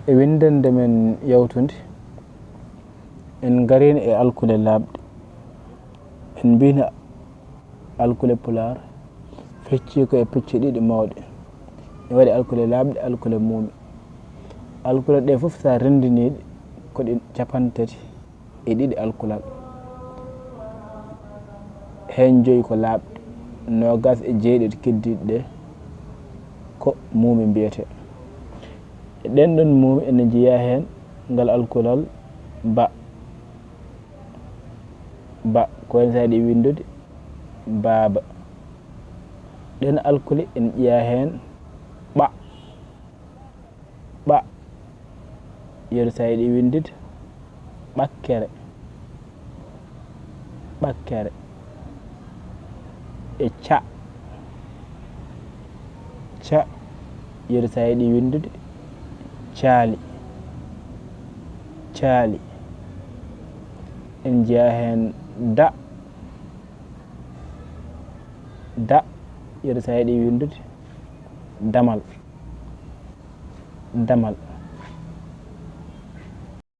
e windande men yawtude en garini e alkule labde en bina alkule pular fecci ko e pecce ɗiɗi mawɗe e waɗi alkule labde alkule muumi alkule ɗe fof sa rendiniɗe ko ɗi 32 alkulal hen 5 ko labde 27 keddiɗe ɗe ko muumi mbiyete e ɗen ɗon muumi ene jeeya hen ngal alkulal ba ko hen saɗi windude baaba ɗen alkule en ƴeeya hen ɓa yeru sa yiɗi windude ɓakkere e ca yeru sa yiɗi windude caali en jeeya hen da yeru sa yiɗi windude damal